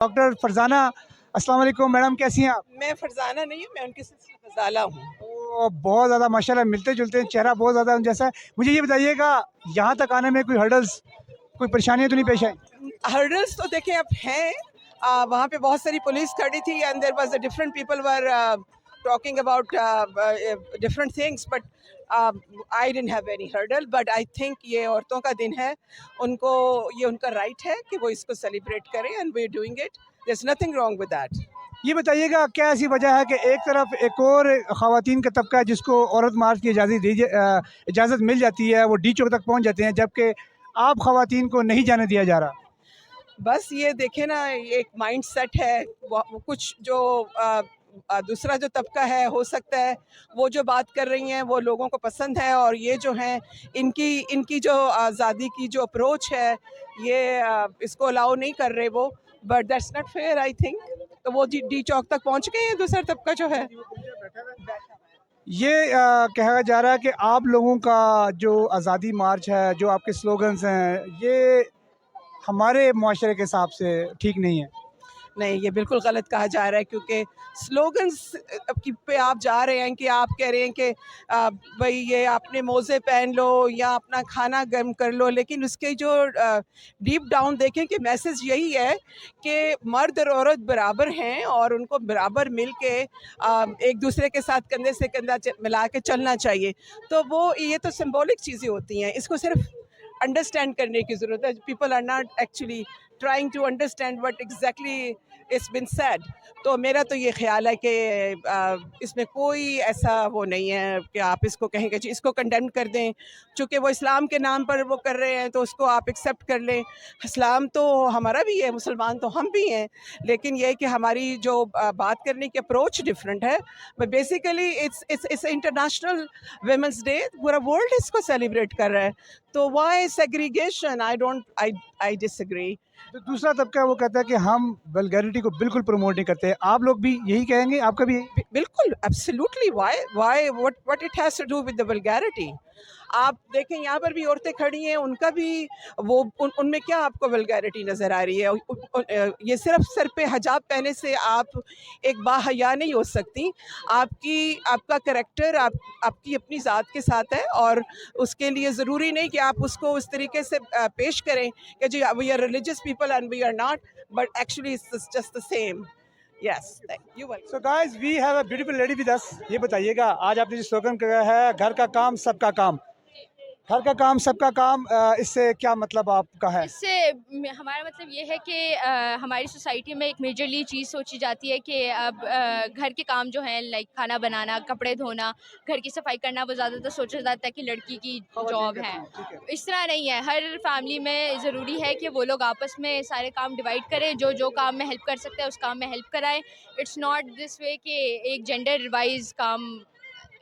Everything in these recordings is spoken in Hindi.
डॉक्टर फरजाना, अस्सलाम वालेकुम मैडम, कैसी हैं आप? मैं फरजाना नहीं हूँ, मैं उनकी सिस्टर फजाला हूँ। बहुत ज़्यादा माशाल्लाह मिलते जुलते हैं, चेहरा बहुत ज़्यादा जैसा है। मुझे ये बताइएगा, यहाँ तक आने में कोई हर्डल्स, कोई परेशानियाँ तो नहीं पेश आई? हर्डल्स तो देखें अब हैं। वहाँ पे बहुत सारी पुलिस खड़ी थी and there was a different people were talking about different things, but I didn't have any hurdle. But I think ये औरतों का दिन है, उनको ये उनका राइट है कि वो इसको सेलिब्रेट करें and we are doing it. There is nothing wrong with that. ये बताइएगा, क्या ऐसी वजह है कि एक तरफ एक और ख़वातीन का तबका है जिसको औरत मार्च की इजाज़त मिल जाती है, वो डी चौक तक पहुँच जाते हैं, जबकि आप ख़वातीन को नहीं जाने दिया जा रहा? बस ये देखे ना, ये एक माइंड सेट है। वो कुछ जो दूसरा जो तबका है, हो सकता है वो जो बात कर रही हैं वो लोगों को पसंद है, और ये जो हैं इनकी इनकी जो आज़ादी की जो अप्रोच है, ये इसको अलाउ नहीं कर रहे वो। But that's not fair I think. तो वो डी चौक तक पहुंच गए हैं, दूसरा तबका जो है। ये कहा जा रहा है कि आप लोगों का जो आज़ादी मार्च है, जो आपके स्लोगन्स हैं, ये हमारे मुआशरे के हिसाब से ठीक नहीं है। नहीं, ये बिल्कुल गलत कहा जा रहा है, क्योंकि स्लोगन्स की पे आप जा रहे हैं कि आप कह रहे हैं कि भाई ये आपने मोज़े पहन लो या अपना खाना गर्म कर लो, लेकिन उसके जो डीप डाउन देखें कि मैसेज यही है कि मर्द और औरत बराबर हैं और उनको बराबर मिल के एक दूसरे के साथ कंधे से कंधा मिला के चलना चाहिए। तो वो ये तो सिंबॉलिक चीज़ें होती हैं, इसको सिर्फ अंडरस्टैंड करने की ज़रूरत है। People are not actually trying to understand what exactly it's been said. तो मेरा तो ये ख्याल है कि इसमें कोई ऐसा वो नहीं है कि आप इसको कहेंगे जी इसको कंडेम कर दें। चूँकि वो इस्लाम के नाम पर वो कर रहे हैं तो उसको आप एक्सेप्ट कर लें। इस्लाम तो हमारा भी है, मुसलमान तो हम भी हैं, लेकिन ये है कि हमारी जो बात करने की अप्रोच डिफरेंट है। But basically it's international women's day, पूरा वर्ल्ड इसको सेलिब्रेट कर रहा है। तो वाई सेग्रीगेशन? I disagree. जो दूसरा तबका है वो कहता है कि हम वल्गैरिटी को बिल्कुल प्रमोट नहीं करते। आप लोग भी यही कहेंगे? आपका भी यही? बिल्कुल, absolutely. Why what it has to do with the vulgarity? आप देखें यहाँ पर भी औरतें खड़ी हैं, उनका भी वो उनमें क्या आपको वल्गैरिटी नज़र आ रही है? ये सिर्फ सर पे हिजाब पहने से आप एक बाहया नहीं हो सकती। आपका करैक्टर आपकी अपनी ज़ात के साथ है, और उसके लिए ज़रूरी नहीं कि आप उसको उस तरीके से पेश करें कि जी we are religious people and we are not, but actually it's just the same. Yes, thank you welcome. So guys, we have a beautiful lady with us. ये बताइएगा, आज आपने जो स्लोगन कहा है, घर का काम सबका काम, घर का काम सबका काम, इससे क्या मतलब आपका है? इससे हमारा मतलब ये है कि हमारी सोसाइटी में एक मेजरली चीज़ सोची जाती है कि अब घर के काम जो हैं लाइक खाना बनाना, कपड़े धोना, घर की सफाई करना, वो ज़्यादातर सोचा जाता है कि लड़की की जॉब है। ठीक है। इस तरह नहीं है, हर फैमिली में ज़रूरी है कि वो लोग आपस में सारे काम डिवाइड करें, जो जो काम में हेल्प कर सकते हैं उस काम में हेल्प कराएं। इट्स नॉट दिस वे कि एक जेंडर वाइज काम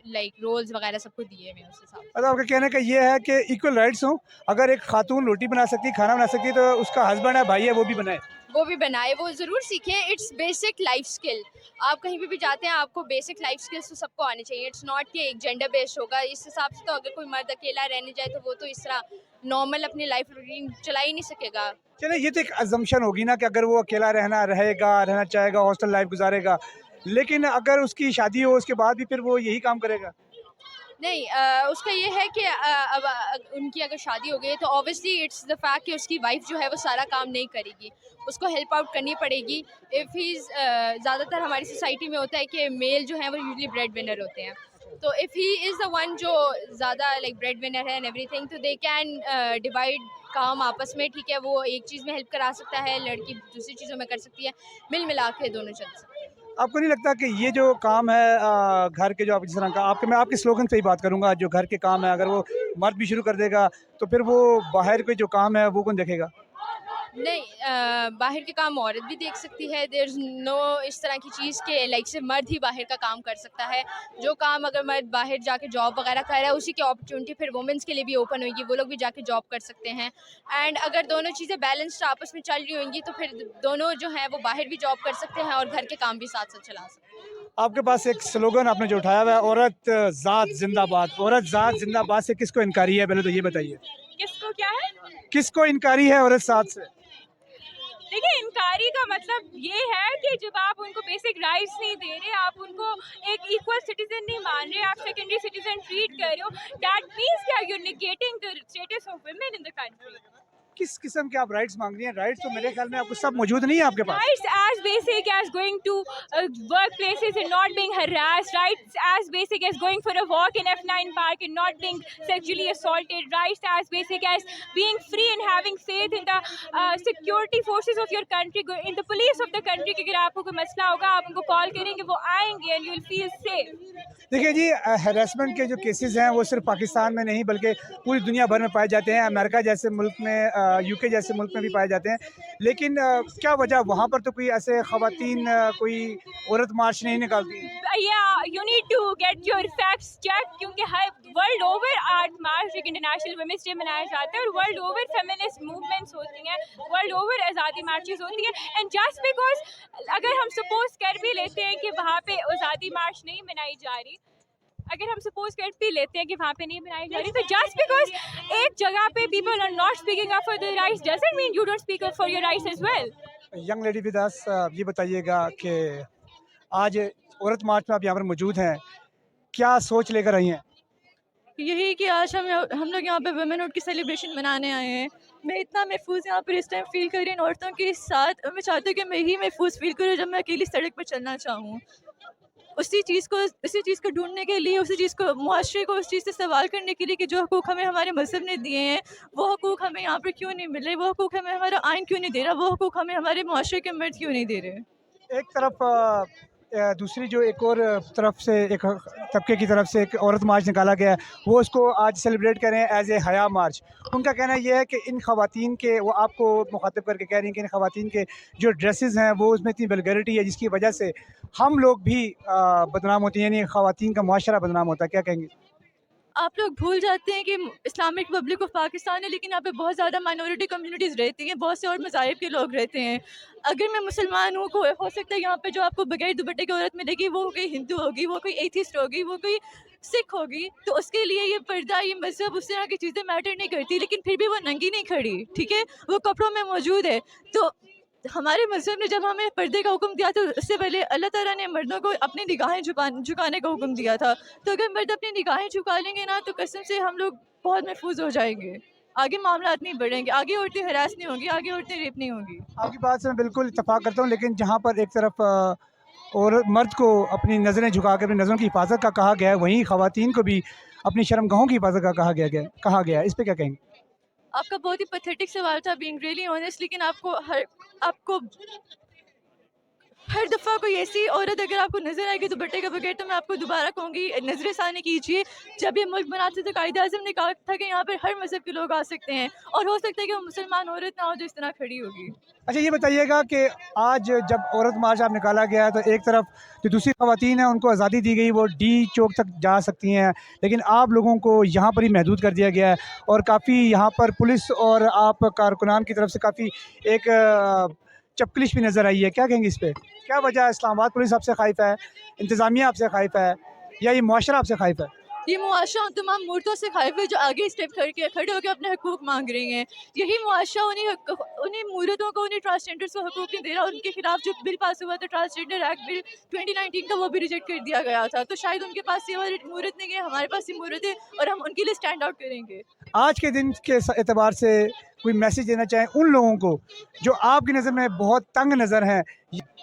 लाइक रोल्स वगैरह सबको दिए हुए हैं उस हिसाब से। मतलब आपका कहने का ये है कि इक्वल राइट्स हों। अगर एक खातून रोटी बना सकती, खाना बना सकती, तो उसका हस्बैंड है, भाई है, वो भी बनाए। वो भी बनाए, वो ज़रूर सीखें। It's basic life skill. आप कहीं पे भी जाते हैं, आपको बेसिक लाइफ स्किल्स तो सबको आने चाहिए। इट्स नॉट कि एक जेंडर बेस्ड होगा। इस हिसाब से तो अगर कोई मर्द अकेला रहने जाए तो वो तो इस तरह नॉर्मल अपनी लाइफ रूटीन चला ही नहीं सकेगा। चलिए, ये तो एक अजम्पशन होगी ना कि अगर वो अकेला रहना चाहेगा, हॉस्टल लाइफ गुजारेगा, लेकिन अगर उसकी शादी हो उसके बाद भी फिर वो यही काम करेगा? नहीं, उसका ये है कि अब उनकी अगर शादी हो गई है तो ऑब्वियसली इट्स द फैक्ट कि उसकी वाइफ जो है वो सारा काम नहीं करेगी, उसको हेल्प आउट करनी पड़ेगी। इफ़ ही इज़ ज़्यादातर हमारी सोसाइटी में होता है कि मेल जो है वो यूजली ब्रेड विनर होते हैं। तो if he is the one जो ज़्यादा लाइक ब्रेड विनर है एंड एवरीथिंग, तो दे कैन डिवाइड काम आपस में। ठीक है, वो एक चीज़ में हेल्प करा सकता है, लड़की दूसरी चीज़ों में कर सकती है, मिल मिला के दोनों चल सकते हैं। आपको नहीं लगता कि ये जो काम है घर के, जो आप जिस तरह का आपके, मैं आपके स्लोगन से ही बात करूंगा, जो घर के काम है अगर वो मर्द भी शुरू कर देगा तो फिर वो बाहर के जो काम है वो कौन देखेगा? नहीं, बाहर के काम औरत भी देख सकती है। देयर इज़ नो इस तरह की चीज़ के लाइक सिर्फ मर्द ही बाहर का काम कर सकता है। जो काम अगर मर्द बाहर जाके जॉब वगैरह कर रहा है, उसी की अपॉर्चुनिटी फिर वुमेंस के लिए भी ओपन होगी, वो लोग भी जाके जॉब कर सकते हैं। एंड अगर दोनों चीज़ें बैलेंस्ड आपस में चल रही होंगी तो फिर दोनों जो हैं वो बाहर भी जॉब कर सकते हैं और घर के काम भी साथ साथ चला सकते हैं। आपके पास एक स्लोगन आपने जो उठाया हुआ है, औरत ज़ात जिंदाबाद। औरत ज़ात जिंदाबाद से किसको इनकारी है, पहले तो ये बताइए। किसको क्या है? किसको इनकारी है औरत ज़ात से? देखिए, इनकारी का मतलब ये है कि जब आप उनको बेसिक राइट्स नहीं दे रहे, आप उनको एक इक्वल सिटीजन नहीं मान रहे, आप सेकेंडरी सिटीजन ट्रीट कर रहे हो, that means that you are negating the status of women in the country. किस किस्म के आप राइट्स मांग रही हैं? राइट्स तो मेरे ख्याल में आपको सब मौजूद नहीं है आपके पास। Rights as basic as going to workplaces and not being harassed. Rights as basic as going for a walk in F9 Park and not being sexually assaulted. Rights as basic as being free and having faith in the security forces of your country, in the police of the country. कि अगर आपको कोई मसला होगा, आप उनको कॉल करेंगे, वो आएंगे and you will feel safe. देखिए जी, हैरेसमेंट के जो केसेस हैं वो सिर्फ पाकिस्तान में नहीं बल्कि पूरी दुनिया भर में पाए जाते हैं। अमेरिका जैसे मुल्क में, यूके जैसे मुल्क में भी पाए जाते हैं। लेकिन क्या वजह, वहाँ पर तो कोई ऐसे ख़वातीन कोई औरत मार्च नहीं निकालती? Yeah, you need to get your facts checked क्योंकि हर वर्ल्ड ओवर 8 मार्च एक इंटरनेशनल वुमेन्स डे मनाया जाता है और वर्ल्ड ओवर फेमिनिस्ट मूवमेंट्स होती हैं, वर्ल्ड ओवर आज़ादी मार्चेस होती हैं। एंड जस्ट बिकॉज अगर हम सपोज कर भी लेते हैं कि वहाँ पे आज़ादी मार्च नहीं मनाई जा रही, अगर हम सपोज कर भी लेते हैं कि वहाँ पे नहीं मनाई जा रही, तो जस्ट बिकॉज एक जगह पे people are not speaking up for their rights doesn't mean you don't speak up for your rights as well. Young lady with us, ये बताइएगा कि आज औरत मार्च में आप यहाँ पर मौजूद हैं, क्या सोच लेकर आई हैं? यही कि आज हम लोग यहाँ पे वुमेनहुड की सेलिब्रेशन मनाने आए हैं। मैं इतना महफूज यहाँ पर इस टाइम फील कर रही हूँ औरतों के साथ, और मैं चाहती हूँ कि मैं ही महफूज फील करूँ जब मैं अकेली सड़क पर चलना चाहूँ। उसी चीज़ को ढूंढने के लिए, उसी चीज़ को, मुआशरे को उस चीज़ से सवाल करने के लिए कि जो हकूक़ हमें हमारे मज़हब ने दिए हैं वो हकूक़ हमें यहाँ पर क्यों नहीं मिल रहे, वो हकूक़ हमें हमारा आइन क्यों नहीं दे रहा, वो हकूक़ हमें हमारे मुआशरे के मर्द क्यों नहीं दे रहे। एक तरफ दूसरी जो एक और तरफ से, एक तबके की तरफ से एक औरत मार्च निकाला गया है, वो उसको आज सेलिब्रेट करें एज ए हया मार्च। उनका कहना यह है कि इन ख़वातीन के, वो आपको मुखातिब करके कह रही हैं कि इन ख़वातीन के जो ड्रेसेस हैं वो उसमें इतनी वल्गैरिटी है जिसकी वजह से हम लोग भी बदनाम होते हैं, यानी ख़वातीन का मुआशरा बदनाम होता है। क्या कहेंगे? आप लोग भूल जाते हैं कि इस्लामिक रिपब्लिक ऑफ पाकिस्तान है, लेकिन यहाँ पे बहुत ज़्यादा माइनॉरिटी कम्युनिटीज़ रहती हैं, बहुत से और मज़ाहिब के लोग रहते हैं। अगर मैं मुसलमान हूँ, को हो सकता है यहाँ पे जो आपको बगैर दुपट्टे की औरत मिलेगी वो कोई हिंदू होगी, वो कोई एथिस्ट होगी, वो कोई सिख होगी, तो उसके लिए ये पर्दा, ये मज़हब, उस तरह की चीज़ें मैटर नहीं करती। लेकिन फिर भी वो नंगी नहीं खड़ी, ठीक है, वो कपड़ों में मौजूद है। तो हमारे मज़हब ने जब हमें पर्दे का हुक्म दिया, तो उससे पहले अल्लाह ताला ने मर्दों को अपनी निगाहें झुकाने का हुक्म दिया था। तो अगर मर्द अपनी निगाहें झुका लेंगे ना, तो कसम से हम लोग बहुत महफूज हो जाएंगे, आगे मामला नहीं बढ़ेंगे, आगे औरतें हरास नहीं होंगी, आगे औरतें रेप नहीं होंगी। आपकी बात से मैं बिल्कुल इत्तेफाक करता हूँ, लेकिन जहाँ पर एक तरफ और मर्द को अपनी नज़रें झुका कर अपनी नज़रों की हिफाजत का कहा गया है, वहीं ख़वातीन को भी अपनी शर्मगाहों की हिफाजत का कहा गया है। इस पर क्या कहेंगे? आपका बहुत ही पैथेटिक सवाल था, बीइंग रियली ऑनेस्ट, लेकिन आपको हर दफ़ा कोई ऐसी औरत अगर आपको नज़र आएगी दुपट्टे के बगैर, तो मैं आपको दोबारा कहूँगी नज़र षानी कीजिए। जब ये मुल्क बनाते थे कायदे आज़म ने कहा था कि यहाँ पर हर मज़हब के लोग आ सकते हैं, और हो सकता है कि वो मुसलमान औरत ना हो जो इस तरह खड़ी होगी। अच्छा, ये बताइएगा कि आज जब औरत मार्च आप निकाला गया है, तो एक तरफ जो दूसरी ख़वातीन हैं उनको आज़ादी दी गई, वो डी चौक तक जा सकती हैं, लेकिन आप लोगों को यहाँ पर ही महदूद कर दिया गया है। और काफ़ी यहाँ पर पुलिस और आप कारकुनान की तरफ से काफ़ी एक चपकलिश भी नज़र आई है। क्या कहेंगे इस पर? क्या वजह है? इस्लामाबाद पुलिस आपसे खाइफ है, इंतज़ामिया आपसे खाइफ है, या ये मुआशरा आपसे खाइफ है? ये मुआशरा उन तमाम मूर्तों से खाइफ है जो आगे स्टेप करके खड़े होकर अपने हकूक़ मांग रही हैं। यही मुआशरा उन्हीं मूर्तों को, उन्हीं ट्रांसजेंडर्स को हकूक़ नहीं दे रहा। उनके खिलाफ जो बिल पास हुआ था, ट्रांसजेंडर एक्ट बिल 2019 का, वो भी रिजेक्ट कर दिया गया था। तो शायद उनके पास ये वाली मूर्त नहीं है, हमारे पास ये मूर्त है, और हम उनके लिए स्टैंड आउट करेंगे। आज के दिन के एतबार से कोई मैसेज देना चाहें उन लोगों को जो आपकी नज़र में बहुत तंग नज़र हैं?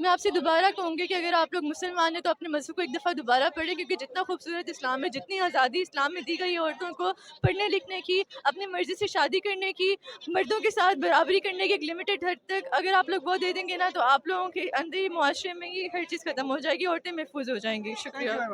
मैं आपसे दोबारा कहूँगी कि अगर आप लोग मुसलमान हैं तो अपने मज़हब को एक दफ़ा दोबारा पढ़ें, क्योंकि जितना खूबसूरत इस्लाम है, जितनी आज़ादी इस्लाम में दी गई है औरतों को पढ़ने लिखने की, अपनी मर्ज़ी से शादी करने की, मर्दों के साथ बराबरी करने की एक लिमिटेड हद तक अगर आप लोग वो दे देंगे ना, तो आप लोगों के अंदर ही, मुआशरे में ही हर चीज़ ख़त्म हो जाएगी, औरतें महफूज हो जाएंगी। शुक्रिया।